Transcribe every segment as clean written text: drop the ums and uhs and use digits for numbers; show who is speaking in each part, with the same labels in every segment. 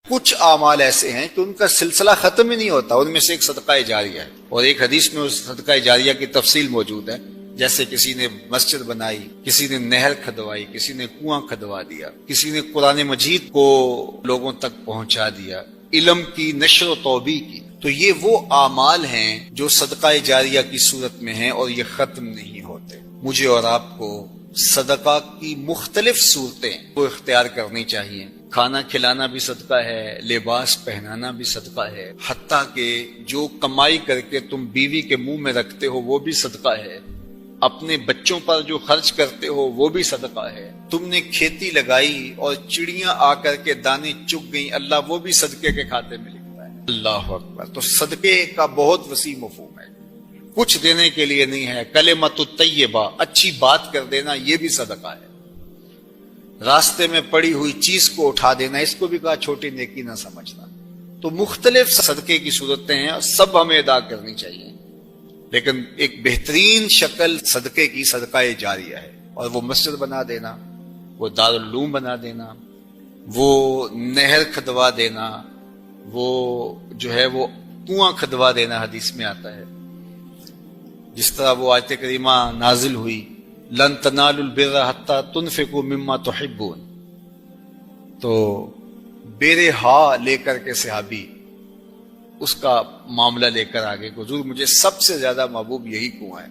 Speaker 1: کچھ اعمال ایسے ہیں کہ ان کا سلسلہ ختم ہی نہیں ہوتا، ان میں سے ایک صدقہ جاریہ ہے، اور ایک حدیث میں اس صدقہ جاریہ کی تفصیل موجود ہے، جیسے کسی نے مسجد بنائی، کسی نے نہر کھدوائی، کسی نے کنواں کھدوا دیا، کسی نے قرآن مجید کو لوگوں تک پہنچا دیا، علم کی نشر و توبیع کی. تو یہ وہ اعمال ہیں جو صدقہ جاریہ کی صورت میں ہیں اور یہ ختم نہیں ہوتے. مجھے اور آپ کو صدقہ کی مختلف صورتیں کو اختیار کرنی چاہیے. کھانا کھلانا بھی صدقہ ہے، لباس پہنانا بھی صدقہ ہے، حتیٰ کہ جو کمائی کر کے تم بیوی کے منہ میں رکھتے ہو وہ بھی صدقہ ہے، اپنے بچوں پر جو خرچ کرتے ہو وہ بھی صدقہ ہے. تم نے کھیتی لگائی اور چڑیاں آ کر کے دانے چگ گئیں، اللہ وہ بھی صدقے کے کھاتے میں لکھتا ہے. اللہ اکبر. تو صدقے کا بہت وسیع مفہوم ہے، کچھ دینے کے لیے نہیں ہے. کلمۃ الطیبہ، اچھی بات کر دینا، یہ بھی صدقہ ہے. راستے میں پڑی ہوئی چیز کو اٹھا دینا، اس کو بھی کہا چھوٹی نیکی نہ سمجھنا. تو مختلف صدقے کی صورتیں ہیں اور سب ہمیں ادا کرنی چاہیے، لیکن ایک بہترین شکل صدقے کی صدقہ جاریہ ہے. اور وہ مسجد بنا دینا، وہ دارالعلوم بنا دینا، وہ نہر کھدوا دینا، وہ جو ہے وہ کنواں کھدوا دینا، حدیث میں آتا ہے. جس طرح وہ آیت کریمہ نازل ہوئی، لن تنالوا البر حتى تنفقوا مما تحبون، تو بیرے ہا لے کر کے صحابی اس کا معاملہ لے کر آگے، حضور مجھے سب سے زیادہ محبوب یہی کنواں ہے،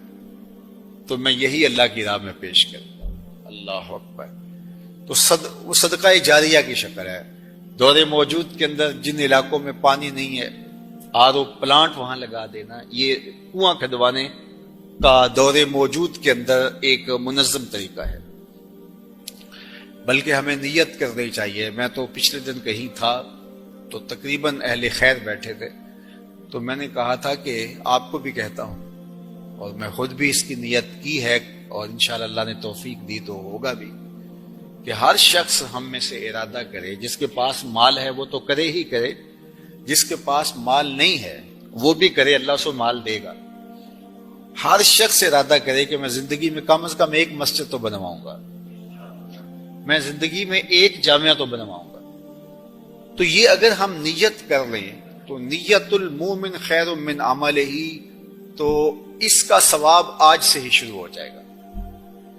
Speaker 1: تو میں یہی اللہ کی راہ میں پیش کرتا ہوں. اللہ اکبر. تو وہ صدقہ جاریہ کی شکل ہے. دور موجود کے اندر جن علاقوں میں پانی نہیں ہے، آر او پلانٹ وہاں لگا دینا، یہ کنواں کھدوانے کا دور موجود کے اندر ایک منظم طریقہ ہے. بلکہ ہمیں نیت کرنی چاہیے. میں تو پچھلے دن کہیں تھا تو تقریباً اہل خیر بیٹھے تھے، تو میں نے کہا تھا کہ آپ کو بھی کہتا ہوں، اور میں خود بھی اس کی نیت کی ہے، اور انشاءاللہ اللہ نے توفیق دی تو ہوگا بھی، کہ ہر شخص ہم میں سے ارادہ کرے. جس کے پاس مال ہے وہ تو کرے ہی کرے، جس کے پاس مال نہیں ہے وہ بھی کرے، اللہ اس کو مال دے گا. ہر شخص ارادہ کرے کہ میں زندگی میں کم از کم ایک مسجد تو بنواؤں گا، میں زندگی میں ایک جامعہ تو بنواؤں گا. تو یہ اگر ہم نیت کر لیں تو نیت المومن خیر من عملہ، تو اس کا ثواب آج سے ہی شروع ہو جائے گا.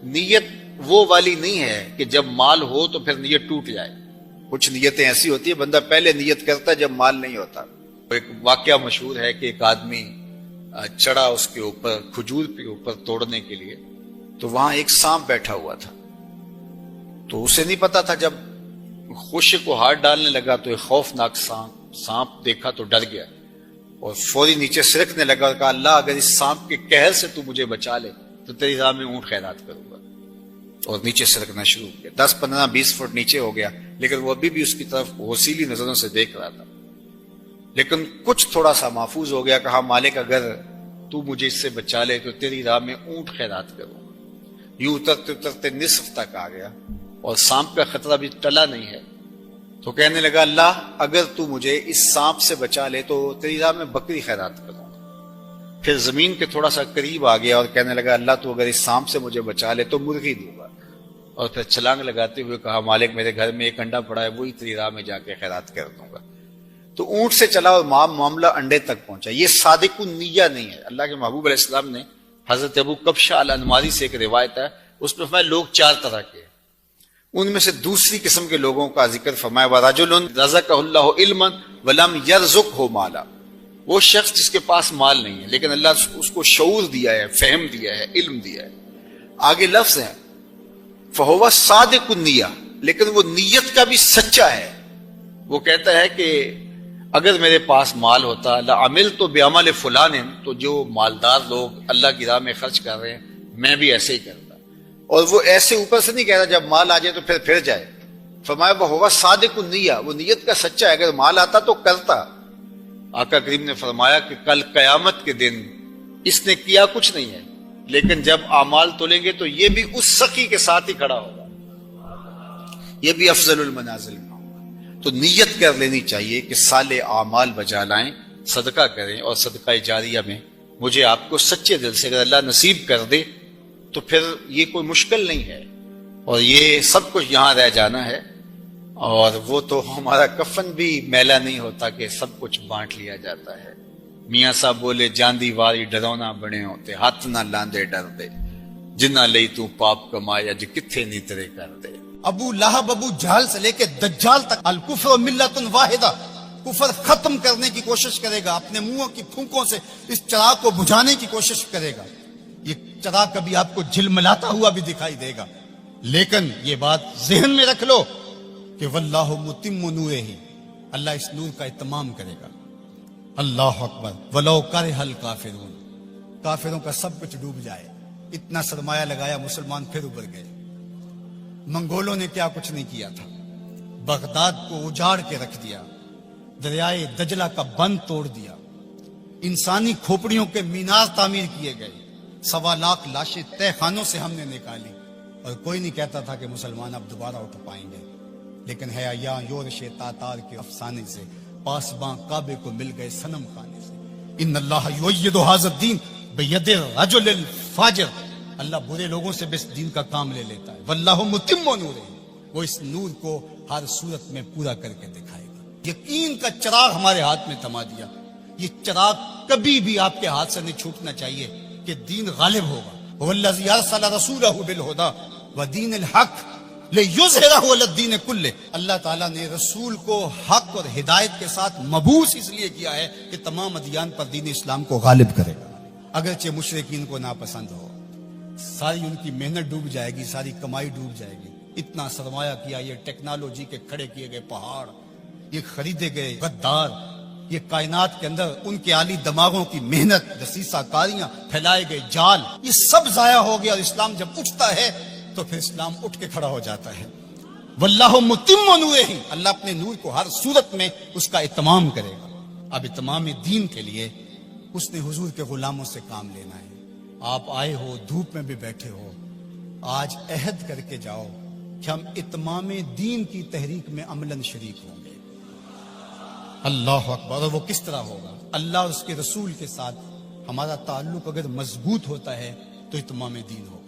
Speaker 1: نیت وہ والی نہیں ہے کہ جب مال ہو تو پھر نیت ٹوٹ جائے. کچھ نیتیں ایسی ہوتی ہیں بندہ پہلے نیت کرتا ہے جب مال نہیں ہوتا. ایک واقعہ مشہور ہے کہ ایک آدمی چڑھا اس کے اوپر کھجور کے اوپر توڑنے کے لیے، تو وہاں ایک سانپ بیٹھا ہوا تھا. تو اسے نہیں پتا تھا، جب خوشے کو ہاتھ ڈالنے لگا تو ایک خوفناک سانپ دیکھا تو ڈر گیا اور فوری نیچے سرکنے لگا اور کہا اللہ اگر اس سانپ کے قہر سے تو مجھے بچا لے تو تیری راہ میں اونٹ خیرات کروں گا. اور نیچے سرکنا شروع کیا. 10 15 20 فٹ نیچے ہو گیا، لیکن وہ ابھی بھی اس کی طرف غصیلی نظروں سے دیکھ رہا تھا. لیکن کچھ تھوڑا سا محفوظ ہو گیا. کہا مالک اگر تو مجھے اس سے بچا لے تو تیری راہ میں اونٹ خیرات کروں گا. یوں اترتے اترتے نصف تک آ گیا اور سانپ کا خطرہ بھی ٹلا نہیں ہے. تو کہنے لگا اللہ اگر تو مجھے اس سانپ سے بچا لے تو تیری راہ میں بکری خیرات کروں گا. پھر زمین کے تھوڑا سا قریب آ گیا اور کہنے لگا اللہ تو اگر اس سانپ سے مجھے بچا لے تو مرغی دوں گا. اور پھر چھلانگ لگاتے ہوئے کہا مالک میرے گھر میں ایک انڈا پڑا ہے وہی تیری راہ میں جا کے خیرات کر دوں گا. تو اونٹ سے چلا اور معاملہ انڈے تک پہنچا. یہ صادق النیہ نہیں ہے. اللہ کے محبوب علیہ السلام نے حضرت ابو کبشہ الانماری سے ایک روایت ہے، اس میں فرمایا لوگ 4 طرح کے ہیں. ان میں سے دوسری قسم کے لوگوں کا ذکر فرمایا وَرَجُلٌ رَزَقَهُ اللَّهُ عِلْمًا وَلَمْ يَرْزُقْهُ مَالًا. وہ شخص جس کے پاس مال نہیں ہے لیکن اللہ اس کو شعور دیا ہے، فہم دیا ہے، علم دیا ہے. آگے لفظ ہے فَهُوَ صَادِقُ النِّيَّةِ، لیکن وہ نیت کا بھی سچا ہے. وہ کہتا ہے کہ اگر میرے پاس مال ہوتا لَعَمِلْتُ بِعَمَلِ فُلَانٍ، تو جو مالدار لوگ اللہ کی راہ میں خرچ کر رہے ہیں میں بھی ایسے ہی کرتا. اور وہ ایسے اوپر سے نہیں کہہ رہا جب مال آ جائے تو پھر جائے. فرمایا وَهُوَ صَادِقُ النِّيَّةِ، وہ نیت کا سچا ہے. اگر مال آتا تو کرتا. آقا کریم نے فرمایا کہ کل قیامت کے دن اس نے کیا کچھ نہیں ہے لیکن جب اعمال تولیں گے تو یہ بھی اس سخی کے ساتھ ہی کھڑا ہوگا، یہ بھی افضل المنازل میں ہوگا. تو نیت کر لینی چاہیے کہ صالح اعمال بجا لائیں، صدقہ کریں. اور صدقہ جاریہ میں مجھے آپ کو سچے دل سے اگر اللہ نصیب کر دے تو پھر یہ کوئی مشکل نہیں ہے اور یہ سب کچھ یہاں رہ جانا ہے. اور وہ تو ہمارا کفن بھی میلا نہیں ہوتا کہ سب کچھ بانٹ لیا جاتا ہے۔ میاں صاحب بولے جاندی واری ڈرونا بنے ہوتے، ہاتھ نہ لاندے ڈر دے، جنہ لئی تو پاپ کمایا جو کتھے نیترے کر دے۔
Speaker 2: ابو لہب ابو جہل سے لے کے دجال تک الکفر ملت واحدہ، کفر ختم کرنے کی کوشش کرے گا، اپنے منہوں کی پھونکوں سے اس چراغ کو بجھانے کی کوشش کرے گا۔ یہ چراغ کبھی آپ کو جھلملاتا ہوا بھی دکھائی دے گا، لیکن یہ بات ذہن میں رکھ لو کہ واللہ متم نورہ، اللہ اس نور کا اتمام کرے گا۔ اللہ اکبر، ولو کرہ الکافرون، کافروں کا سب کچھ ڈوب جائے، اتنا سرمایہ لگایا، مسلمان پھر ابھر گئے۔ منگولوں نے کیا کچھ نہیں کیا تھا، بغداد کو اجاڑ کے رکھ دیا، دریائے دجلہ کا بند توڑ دیا، انسانی کھوپڑیوں کے مینار تعمیر کیے گئے، 1.25 لاکھ لاشیں تہ خانوں سے ہم نے نکالی، اور کوئی نہیں کہتا تھا کہ مسلمان اب دوبارہ اٹھ پائیں گے۔ لیکن ہے یا یورش تاتار کے افسانے سے، پاسباں کعبے کو مل گئے صنم خانے سے۔ ان اللہ یؤید ھذا الدین بید الرجل الفاجر، اللہ برے لوگوں سے بس دین کا کام لے لیتا ہے۔ واللہ متم نورہ، وہ اس نور کو ہر صورت میں پورا کر کے دکھائے گا۔ یقین کا چراغ ہمارے ہاتھ میں تھما دیا، یہ چراغ کبھی بھی آپ کے ہاتھ سے نہیں چھوٹنا چاہیے کہ دین غالب ہوگا۔ والذی ارسل رسولہ بالہدی ودین الحق لیظہرہ علی الدین کلہ، اللہ تعالیٰ نے رسول کو حق اور ہدایت کے ساتھ مبعوث اس لیے کیا ہے کہ تمام ادیان پر دین اسلام کو غالب کرے گا، اگرچہ مشرکین کو ناپسند ہو۔ ساری ان کی محنت ڈوب جائے گی، ساری کمائی ڈوب جائے گی، اتنا سرمایہ کیا، یہ ٹیکنالوجی کے کھڑے کیے گئے پہاڑ، یہ خریدے گئے غدار، یہ کائنات کے اندر ان کے عالی دماغوں کی محنت، دسیسہ کاریاں، پھیلائے گئے جال، یہ سب ضائع ہو گیا، اور اسلام جب اٹھتا ہے تو پھر اسلام اٹھ کے کھڑا ہو جاتا ہے۔ واللہ متم نورہ، اللہ اپنے نور کو ہر صورت میں اس کا اتمام کرے گا۔ اب اتمام دین کے لیے اس نے حضور کے غلاموں سے کام لینا ہے۔ آپ آئے ہو، دھوپ میں بھی بیٹھے ہو، آج عہد کر کے جاؤ کہ ہم اتمام دین کی تحریک میں عملاً شریک ہوں گے۔ اللہ اکبر، اور وہ کس طرح ہوگا؟ اللہ اور اس کے رسول کے ساتھ ہمارا تعلق اگر مضبوط ہوتا ہے تو اتمام دین ہوگا۔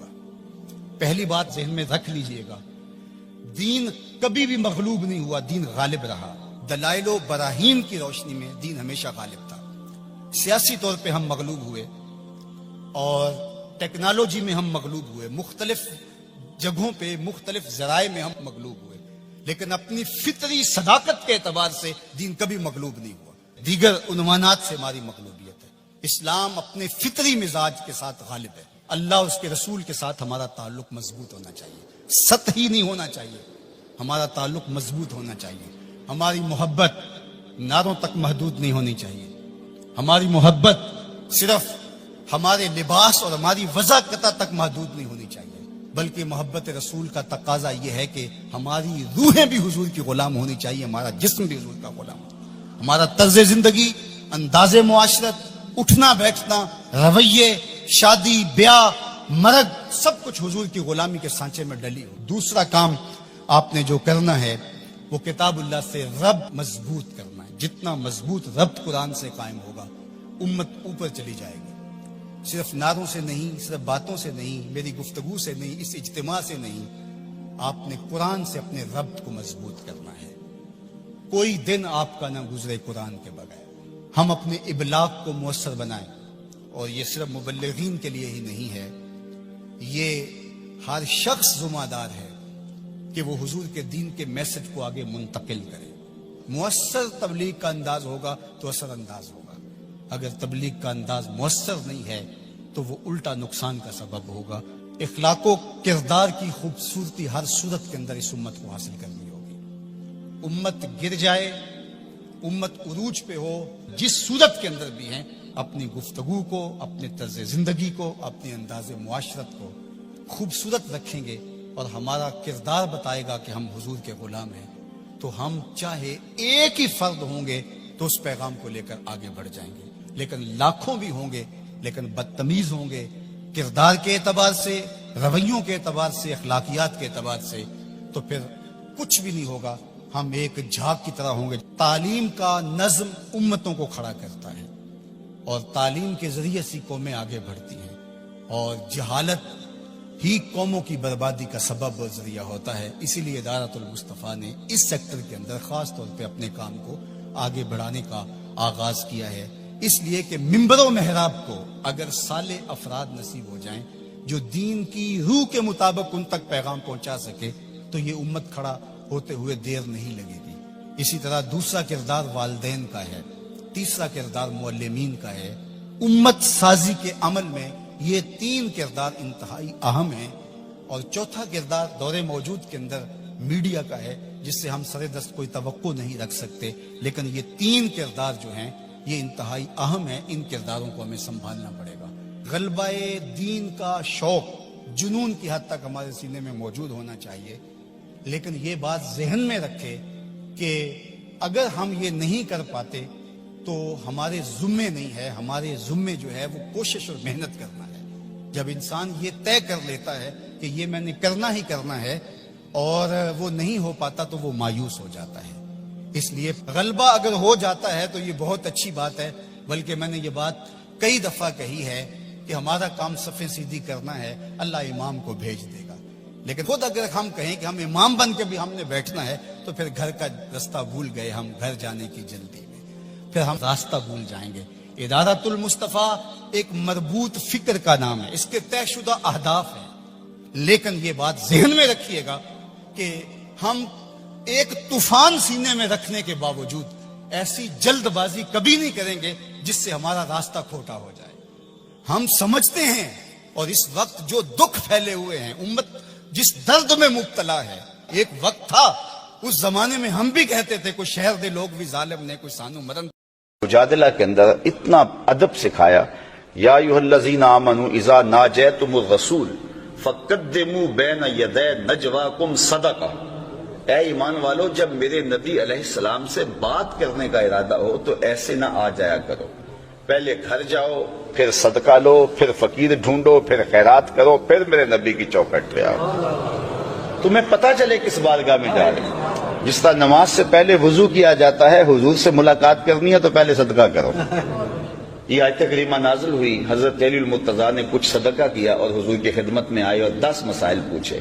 Speaker 2: پہلی بات ذہن میں رکھ لیجئے گا، دین کبھی بھی مغلوب نہیں ہوا، دین غالب رہا۔ دلائل و براہین کی روشنی میں دین ہمیشہ غالب تھا۔ سیاسی طور پہ ہم مغلوب ہوئے اور ٹیکنالوجی میں ہم مغلوب ہوئے، مختلف جگہوں پہ مختلف ذرائع میں ہم مغلوب ہوئے، لیکن اپنی فطری صداقت کے اعتبار سے دین کبھی مغلوب نہیں ہوا۔ دیگر عنوانات سے ہماری مغلوبیت ہے، اسلام اپنے فطری مزاج کے ساتھ غالب ہے۔ اللہ اور اس کے رسول کے ساتھ ہمارا تعلق مضبوط ہونا چاہیے، سطحی نہیں ہونا چاہیے، ہمارا تعلق مضبوط ہونا چاہیے۔ ہماری محبت نعروں تک محدود نہیں ہونی چاہیے، ہماری محبت صرف ہمارے لباس اور ہماری وضاحت تک محدود نہیں ہونی چاہیے، بلکہ محبت رسول کا تقاضا یہ ہے کہ ہماری روحیں بھی حضور کی غلام ہونی چاہیے، ہمارا جسم بھی حضور کا غلام ہو، ہمارا طرز زندگی، انداز معاشرت، اٹھنا بیٹھنا، رویے، شادی بیاہ، مرگ، سب کچھ حضور کی غلامی کے سانچے میں ڈلی ہو۔ دوسرا کام آپ نے جو کرنا ہے وہ کتاب اللہ سے ربط مضبوط کرنا ہے۔ جتنا مضبوط ربط قرآن سے قائم ہوگا، امت اوپر چلی جائے گی۔ صرف نعروں سے نہیں، صرف باتوں سے نہیں، میری گفتگو سے نہیں، اس اجتماع سے نہیں، آپ نے قرآن سے اپنے ربط کو مضبوط کرنا ہے۔ کوئی دن آپ کا نہ گزرے قرآن کے بغیر۔ ہم اپنے ابلاغ کو مؤثر بنائیں، اور یہ صرف مبلغین کے لیے ہی نہیں ہے، یہ ہر شخص ذمہ دار ہے کہ وہ حضور کے دین کے میسج کو آگے منتقل کرے۔ مؤثر تبلیغ کا انداز ہوگا تو اثر انداز ہوگا، اگر تبلیغ کا انداز مؤثر نہیں ہے تو وہ الٹا نقصان کا سبب ہوگا۔ اخلاق و کردار کی خوبصورتی ہر صورت کے اندر اس امت کو حاصل کرنی ہوگی۔ امت گر جائے، امت عروج پہ ہو، جس صورت کے اندر بھی ہیں، اپنی گفتگو کو، اپنے طرز زندگی کو، اپنے انداز معاشرت کو خوبصورت رکھیں گے اور ہمارا کردار بتائے گا کہ ہم حضور کے غلام ہیں، تو ہم چاہے ایک ہی فرد ہوں گے تو اس پیغام کو لے کر آگے بڑھ جائیں گے، لیکن لاکھوں بھی ہوں گے لیکن بدتمیز ہوں گے کردار کے اعتبار سے، رویوں کے اعتبار سے، اخلاقیات کے اعتبار سے، تو پھر کچھ بھی نہیں ہوگا، ہم ایک جھاگ کی طرح ہوں گے۔ تعلیم کا نظم امتوں کو کھڑا کرتا ہے، اور تعلیم کے ذریعے سے قومیں آگے بڑھتی ہیں، اور جہالت ہی قوموں کی بربادی کا سبب اور ذریعہ ہوتا ہے. اسی لیے ادارۃ المصطفیٰ نے اس سیکٹر کے اندر خاص طور پہ اپنے کام کو آگے بڑھانے کا آغاز کیا ہے. اس لیے کہ منبر و محراب کو اگر صالح افراد نصیب ہو جائیں جو دین کی روح کے مطابق ان تک پیغام پہنچا سکے تو یہ امت کھڑا ہوتے ہوئے دیر نہیں لگے گی. اسی طرح دوسرا کردار والدین کا ہے, تیسرا کردار معلمین کا ہے. امت سازی کے عمل میں یہ تین کردار انتہائی اہم ہیں. اور چوتھا کردار دور موجود کے اندر میڈیا کا ہے, جس سے ہم سر دست کوئی توقع نہیں رکھ سکتے. لیکن یہ تین کردار جو ہیں یہ انتہائی اہم ہیں. ان کرداروں کو ہمیں سنبھالنا پڑے گا. غلبہ دین کا شوق جنون کی حد تک ہمارے سینے میں موجود ہونا چاہیے. لیکن یہ بات ذہن میں رکھے کہ اگر ہم یہ نہیں کر پاتے تو ہمارے ذمے نہیں ہے. ہمارے ذمے جو ہے وہ کوشش اور محنت کرنا ہے. جب انسان یہ طے کر لیتا ہے کہ یہ میں نے کرنا ہی کرنا ہے اور وہ نہیں ہو پاتا تو وہ مایوس ہو جاتا ہے. اس لیے غلبہ اگر ہو جاتا ہے تو یہ بہت اچھی بات ہے. بلکہ میں نے یہ بات کئی دفعہ کہی ہے کہ ہمارا کام صفیں سیدھی کرنا ہے, اللہ امام کو بھیج دے گا. لیکن خود اگر ہم کہیں کہ ہم امام بن کے بھی ہم نے بیٹھنا ہے تو پھر گھر کا رستہ بھول گئے, ہم گھر جانے کی جلدی میں پھر ہم راستہ بھول جائیں گے. ادارۃ المصطفیٰ ایک مربوط فکر کا نام ہے, اس کے طے شدہ اہداف ہیں. لیکن یہ بات ذہن میں رکھیے گا کہ ہم ایک طوفان سینے میں رکھنے کے باوجود ایسی جلد بازی کبھی نہیں کریں گے جس سے ہمارا راستہ کھوٹا ہو جائے. ہم سمجھتے ہیں اور اس وقت جو دکھ پھیلے ہوئے ہیں, امت جس درد میں مبتلا ہے, ایک وقت تھا اس زمانے میں ہم بھی کہتے تھے کوئی شہر دے لوگ بھی ظالم نے, کوئی سانو مرن.
Speaker 3: مجادلہ کے اندر اتنا ادب سکھایا, یا ایھا الذین آمنوا اذا ناجیتم الرسول فقدموا بین یدی نجواکم صدقہ. اے ایمان والو, جب میرے نبی علیہ السلام سے بات کرنے کا ارادہ ہو تو ایسے نہ آ جایا کرو. پہلے گھر جاؤ, پھر صدقہ لو, پھر فقیر ڈھونڈو, پھر خیرات کرو, پھر میرے نبی کی چوکھٹ پہ آؤ. تمہیں پتہ چلے کس بارگاہ میں جا رہے ہیں. جس طرح نماز سے پہلے وضو کیا جاتا ہے, حضور سے ملاقات کرنی ہے تو پہلے صدقہ کرو. یہ آیت کریمہ نازل ہوئی, حضرت علی المرتضیٰ نے کچھ صدقہ کیا اور حضور کی خدمت میں آئے اور 10 مسائل پوچھے.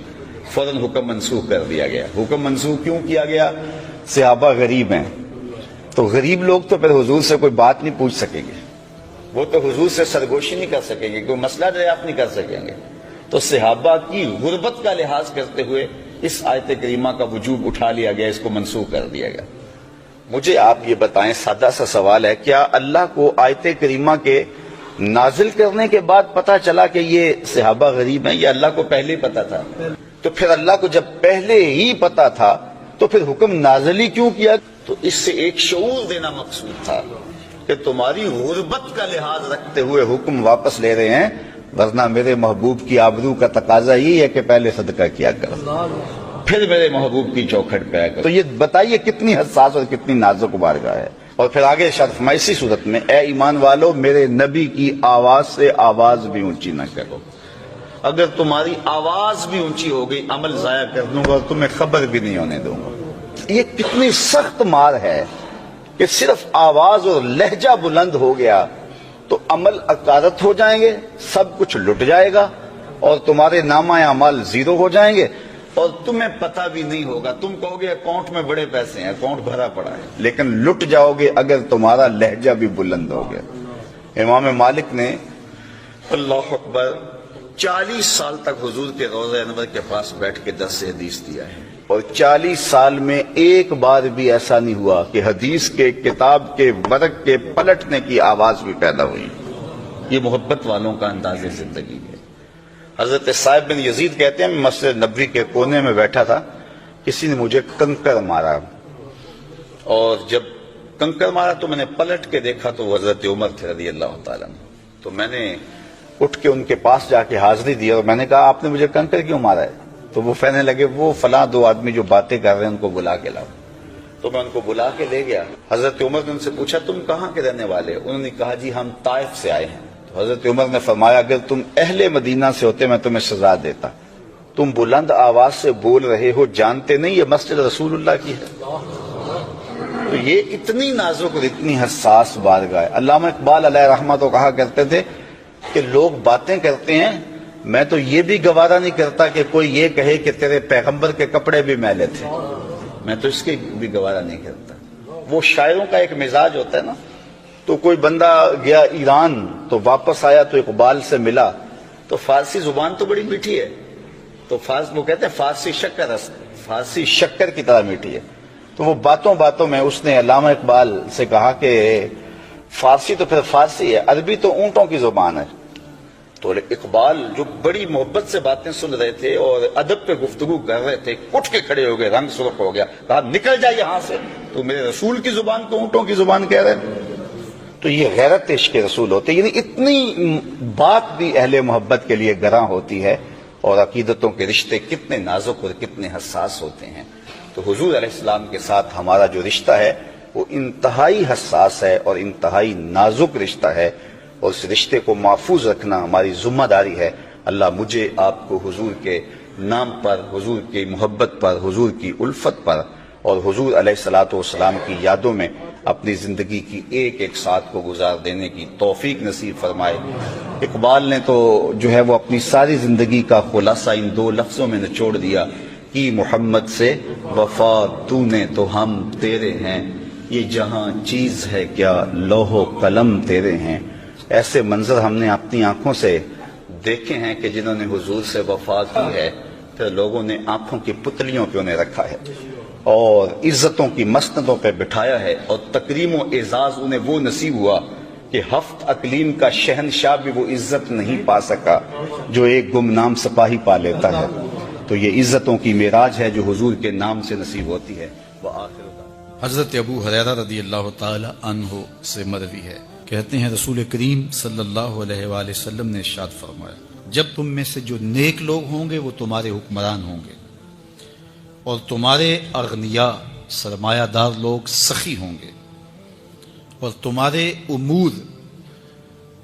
Speaker 3: فوراً حکم منسوخ کر دیا گیا. حکم منسوخ کیوں کیا گیا؟ صحابہ غریب ہیں, تو غریب لوگ تو پھر حضور سے کوئی بات نہیں پوچھ سکیں گے, وہ تو حضور سے سرگوشی نہیں کر سکیں گے, کوئی مسئلہ دریافت نہیں کر سکیں گے. تو صحابہ کی غربت کا لحاظ کرتے ہوئے اس آیت کریمہ کا وجوب اٹھا لیا گیا, اس کو منسوخ کر دیا گیا. مجھے آپ یہ بتائیں, سادہ سا سوال ہے, کیا اللہ کو آیت کریمہ کے نازل کرنے کے بعد پتا چلا کہ یہ صحابہ غریب ہیں, یا اللہ کو پہلے ہی پتا تھا؟ تو پھر اللہ کو جب پہلے ہی پتا تھا تو پھر حکم نازل ہی کیوں کیا؟ تو اس سے ایک شعور دینا مقصود تھا کہ تمہاری غربت کا لحاظ رکھتے ہوئے حکم واپس لے رہے ہیں, ورنہ میرے محبوب کی آبرو کا تقاضا ہی ہے کہ پہلے صدقہ کیا کرو, پھر میرے محبوب کی چوکھٹ پہ آیا کرو. تو یہ بتائیے کتنی حساس اور کتنی نازک بارگاہ ہے. اور پھر آگے ارشاد فرمایا اسی صورت میں, اے ایمان والو, میرے نبی کی آواز سے آواز بھی اونچی نہ کرو. اگر تمہاری آواز بھی اونچی ہو گئی, عمل ضائع کر دوں گا اور تمہیں خبر بھی نہیں ہونے دوں گا. یہ کتنی سخت مار ہے کہ صرف آواز اور لہجہ بلند ہو گیا تو عمل اکارت ہو جائیں گے, سب کچھ لٹ جائے گا اور تمہارے نامہ اعمال زیرو ہو جائیں گے اور تمہیں پتہ بھی نہیں ہوگا. تم کہو گے اکاؤنٹ میں بڑے پیسے ہیں, اکاؤنٹ بھرا پڑا ہے, لیکن لٹ جاؤ گے اگر تمہارا لہجہ بھی بلند ہو گیا. امام مالک نے اللہ اکبر 40 سال تک حضور کے روضہ انور کے پاس بیٹھ کے درس حدیث دیا ہے, اور 40 سال میں ایک بار بھی ایسا نہیں ہوا کہ حدیث کے کتاب کے ورق کے پلٹنے کی آواز بھی پیدا ہوئی. یہ محبت والوں کا انداز زندگی ہے. حضرت صاحب بن یزید کہتے ہیں, میں مسجد نبوی کے کونے میں بیٹھا تھا, کسی نے مجھے کنکر مارا, اور جب کنکر مارا تو میں نے پلٹ کے دیکھا تو وہ حضرت عمر تھے رضی اللہ تعالیٰ عنہ. تو میں نے اٹھ کے ان کے پاس جا کے حاضری دی اور میں نے کہا آپ نے مجھے کنکر کیوں مارا ہے؟ تو وہ کہنے لگے وہ فلاں 2 آدمی جو باتیں کر رہے ہیں ان کو بلا کے لاؤ. تو میں ان کو بلا کے لے گیا. حضرت عمر نے ان سے پوچھا تم کہاں کے رہنے والے؟ انہوں نے کہا جی ہم طائف سے آئے ہیں. تو حضرت عمر نے فرمایا اگر تم اہل مدینہ سے ہوتے میں تمہیں سزا دیتا. تم بلند آواز سے بول رہے ہو, جانتے نہیں یہ مسجد رسول اللہ کی ہے. تو یہ اتنی نازک اور اتنی حساس بارگاہ ہے. علامہ اقبال علیہ رحمہ تو کہا کرتے تھے کہ لوگ باتیں کرتے ہیں میں تو یہ بھی گوارا نہیں کرتا کہ کوئی یہ کہے کہ تیرے پیغمبر کے کپڑے بھی میلے تھے، میں تو اس کی بھی گوارا نہیں کرتا۔ وہ شاعروں کا ایک مزاج ہوتا ہے نا، تو کوئی بندہ گیا ایران تو واپس آیا تو اقبال سے ملا، تو فارسی زبان تو بڑی میٹھی ہے، تو وہ کہتے ہیں فارسی شکر کی طرح میٹھی ہے، تو وہ باتوں باتوں میں اس نے علامہ اقبال سے کہا کہ فارسی تو پھر فارسی ہے، عربی تو اونٹوں کی زبان ہے۔ تو اقبال جو بڑی محبت سے باتیں سن رہے تھے اور ادب پہ گفتگو کر رہے تھے، اٹھ کے کھڑے ہو گئے، رنگ سرخ ہو گیا، کہا نکل جائے یہاں سے، تو میرے رسول کی زبان کو اونٹوں کی زبان کہہ رہے ہیں۔ تو یہ غیرت عشق رسول ہوتے، یعنی اتنی بات بھی اہل محبت کے لیے گراں ہوتی ہے، اور عقیدتوں کے رشتے کتنے نازک اور کتنے حساس ہوتے ہیں۔ تو حضور علیہ السلام کے ساتھ ہمارا جو رشتہ ہے وہ انتہائی حساس ہے اور انتہائی نازک رشتہ ہے، اور اس رشتے کو محفوظ رکھنا ہماری ذمہ داری ہے۔ اللہ مجھے آپ کو حضور کے نام پر، حضور کی محبت پر، حضور کی الفت پر اور حضور علیہ الصلوۃ والسلام کی یادوں میں اپنی زندگی کی ایک ایک ساتھ کو گزار دینے کی توفیق نصیب فرمائے۔ اقبال نے تو جو ہے وہ اپنی ساری زندگی کا خلاصہ ان دو لفظوں میں نچوڑ دیا کہ محمد سے وفا تو نے تو ہم تیرے ہیں، یہ جہاں چیز ہے کیا لوح و قلم تیرے ہیں۔ ایسے منظر ہم نے اپنی آنکھوں سے دیکھے ہیں کہ جنہوں نے حضور سے وفا کی ہے، پھر لوگوں نے آنکھوں کی پتلیوں پہ انہیں رکھا ہے اور عزتوں کی مسندوں پہ بٹھایا ہے، اور تکریم و اعزاز انہیں وہ نصیب ہوا کہ ہفت اقلیم کا شہنشاہ بھی وہ عزت نہیں پا سکا جو ایک گمنام سپاہی پا لیتا ہے۔ تو یہ عزتوں کی معراج ہے جو حضور کے نام سے نصیب ہوتی ہے۔ وآخر دعوانا۔
Speaker 4: حضرت ابو ہریرہ رضی اللہ تعالی عنہ سے مروی ہے، کہتے ہیں رسول کریم صلی اللہ علیہ وآلہ وسلم نے ارشاد فرمایا، جب تم میں سے جو نیک لوگ ہوں گے وہ تمہارے حکمران ہوں گے، اور تمہارے اغنیاء سرمایہ دار لوگ سخی ہوں گے، اور تمہارے امور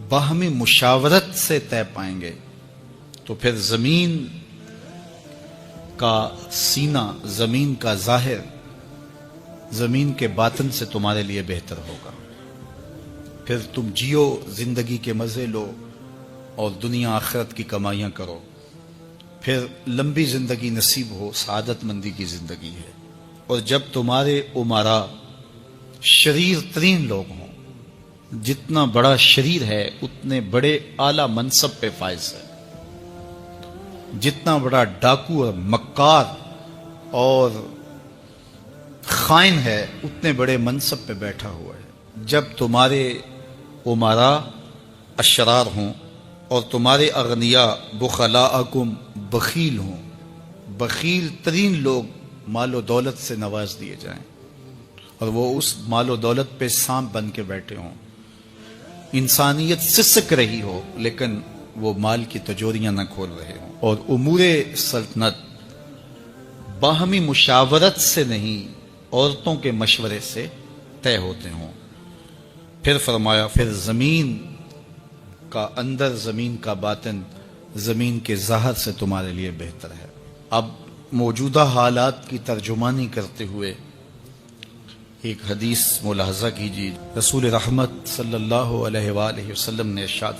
Speaker 4: باہمی مشاورت سے طے پائیں گے، تو پھر زمین کا سینہ، زمین کا ظاہر زمین کے باطن سے تمہارے لیے بہتر ہوگا۔ پھر تم جیو، زندگی کے مزے لو اور دنیا آخرت کی کمائیاں کرو، پھر لمبی زندگی نصیب ہو، سعادت مندی کی زندگی ہے۔ اور جب تمہارے امراء شریر ترین لوگ ہوں، جتنا بڑا شریر ہے اتنے بڑے اعلیٰ منصب پہ فائز ہے، جتنا بڑا ڈاکو اور مکار اور خائن ہے اتنے بڑے منصب پہ بیٹھا ہوا ہے۔ جب تمہارے امراء اشرار ہوں اور تمہارے اغنیاء بخلاءکم بخیل ہوں، بخیل ترین لوگ مال و دولت سے نواز دیے جائیں اور وہ اس مال و دولت پہ سانپ بن کے بیٹھے ہوں، انسانیت سسک رہی ہو لیکن وہ مال کی تجوریاں نہ کھول رہے ہوں، اور امور سلطنت باہمی مشاورت سے نہیں عورتوں کے مشورے سے طے ہوتے ہوں۔ پھر فرمایا، پھر زمین کا اندر، زمین کا باطن زمین کے ظاہر سے تمہارے لیے بہتر ہے۔ اب موجودہ حالات کی ترجمانی کرتے ہوئے ایک حدیث ملاحظہ کیجیے۔ رسول رحمت صلی اللہ علیہ وآلہ وسلم نے ارشاد